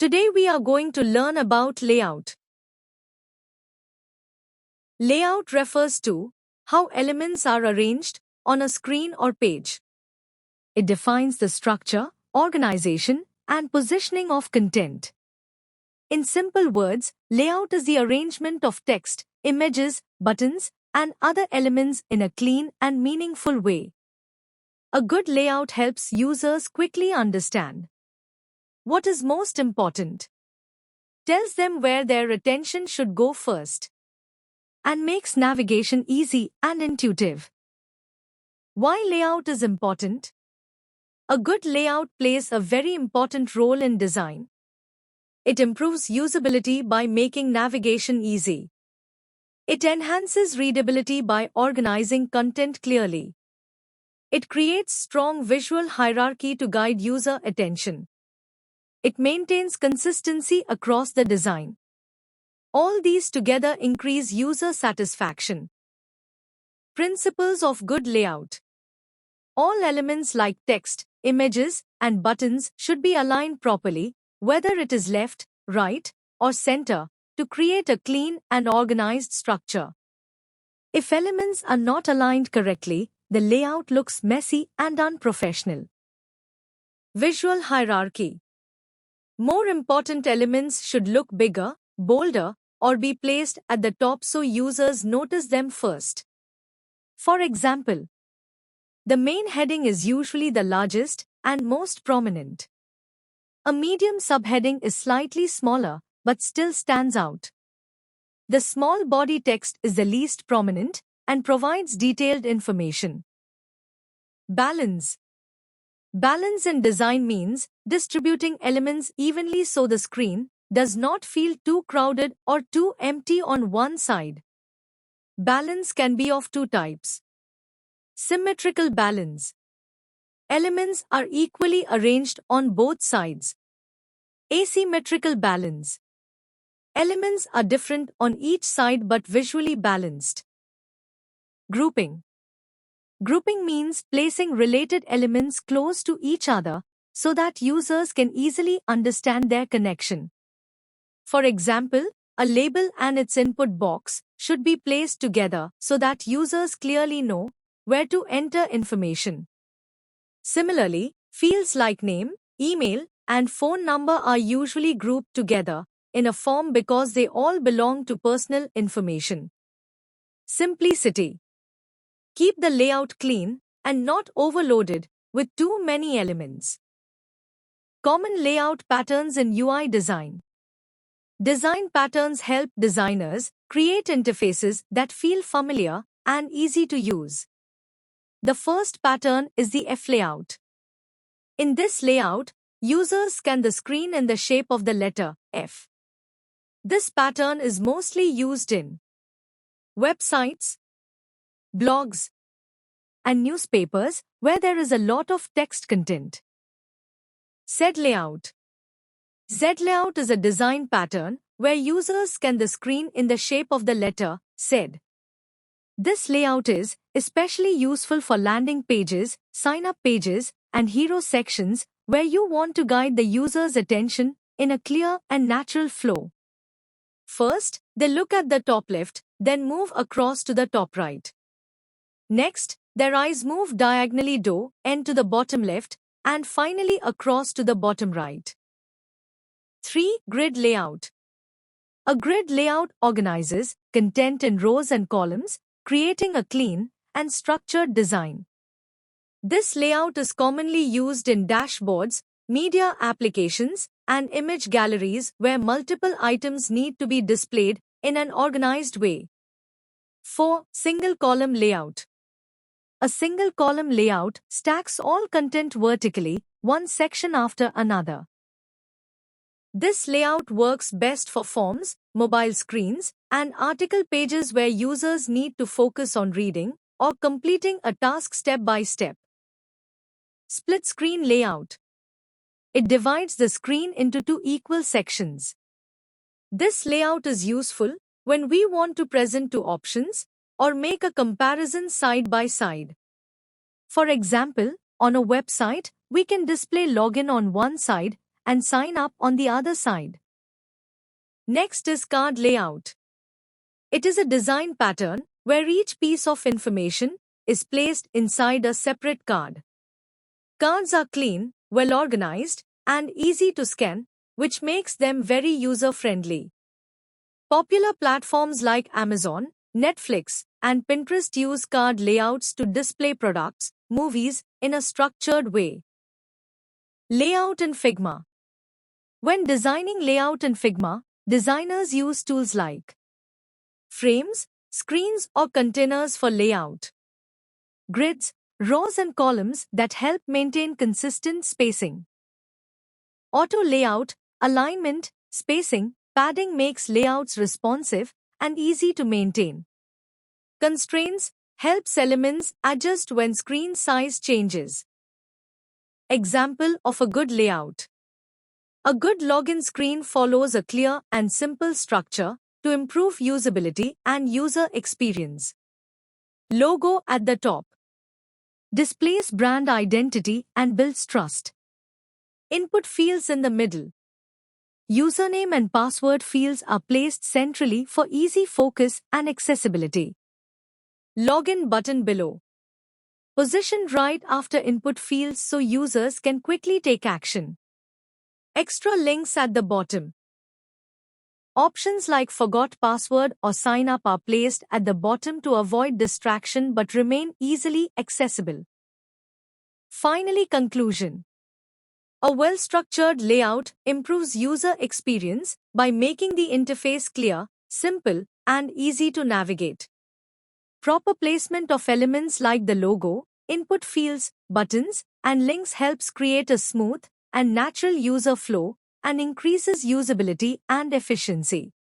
Today we are going to learn about layout. Layout refers to how elements are arranged on a screen or page. It defines the structure, organization, and positioning of content. In simple words, layout is the arrangement of text, images, buttons, and other elements in a clean and meaningful way. A good layout helps users quickly understand what is most important, tells them where their attention should go first, and makes navigation easy and intuitive. Why layout is important? A good layout plays a very important role in design. It improves usability by making navigation easy. It enhances readability by organizing content clearly. It creates strong visual hierarchy to guide user attention. It maintains consistency across the design. All these together increase user satisfaction. Principles of good layout. All elements like text, images, and buttons should be aligned properly, whether it is left, right, or center, to create a clean and organized structure. If elements are not aligned correctly, the layout looks messy and unprofessional. Visual hierarchy. More important elements should look bigger, bolder, or be placed at the top so users notice them first. For example, the main heading is usually the largest and most prominent. A medium subheading is slightly smaller, but still stands out. The small body text is the least prominent and provides detailed information. Balance. Balance in design means distributing elements evenly so the screen does not feel too crowded or too empty on one side. Balance can be of two types. Symmetrical balance. Elements are equally arranged on both sides. Asymmetrical balance. Elements are different on each side but visually balanced. Grouping. Grouping means placing related elements close to each other so that users can easily understand their connection. For example, a label and its input box should be placed together so that users clearly know where to enter information. Similarly, fields like name, email, and phone number are usually grouped together in a form because they all belong to personal information. Simplicity. Keep the layout clean and not overloaded with too many elements. Common layout patterns in UI design. Design patterns help designers create interfaces that feel familiar and easy to use. The first pattern is the F layout. In this layout, users scan the screen in the shape of the letter F. This pattern is mostly used in websites, blogs, and newspapers where there is a lot of text content. Z layout. Z layout is a design pattern where users scan the screen in the shape of the letter Z. This layout is especially useful for landing pages, sign-up pages, and hero sections where you want to guide the user's attention in a clear and natural flow. First, they look at the top left, then move across to the top right. Next, their eyes move diagonally to end to the bottom left, and finally across to the bottom right. 3. Grid layout. A grid layout organizes content in rows and columns, creating a clean and structured design. This layout is commonly used in dashboards, media applications, and image galleries where multiple items need to be displayed in an organized way. 4. Single column layout. A single column layout stacks all content vertically, one section after another. This layout works best for forms, mobile screens, and article pages where users need to focus on reading or completing a task step by step. Split screen layout. It divides the screen into two equal sections. This layout is useful when we want to present two options or make a comparison side by side. For example, on a website, we can display login on one side and sign up on the other side. Next is card layout. It is a design pattern where each piece of information is placed inside a separate card. Cards are clean, well organized, and easy to scan, which makes them very user-friendly. Popular platforms like Amazon, Netflix, and Pinterest use card layouts to display products, movies, in a structured way. Layout in Figma. When designing layout in Figma, designers use tools like frames, screens, or containers for layout, grids, rows and columns that help maintain consistent spacing. Auto layout, alignment, spacing, padding makes layouts responsive and easy to maintain. Constraints helps elements adjust when screen size changes. Example of a good layout. A good login screen follows a clear and simple structure to improve usability and user experience. Logo at the top displays brand identity and builds trust. Input fields in the middle. Username and password fields are placed centrally for easy focus and accessibility. Login button below. Positioned right after input fields so users can quickly take action. Extra links at the bottom. Options like forgot password or sign up are placed at the bottom to avoid distraction but remain easily accessible. Finally, conclusion. A well-structured layout improves user experience by making the interface clear, simple, and easy to navigate. Proper placement of elements like the logo, input fields, buttons, and links helps create a smooth and natural user flow and increases usability and efficiency.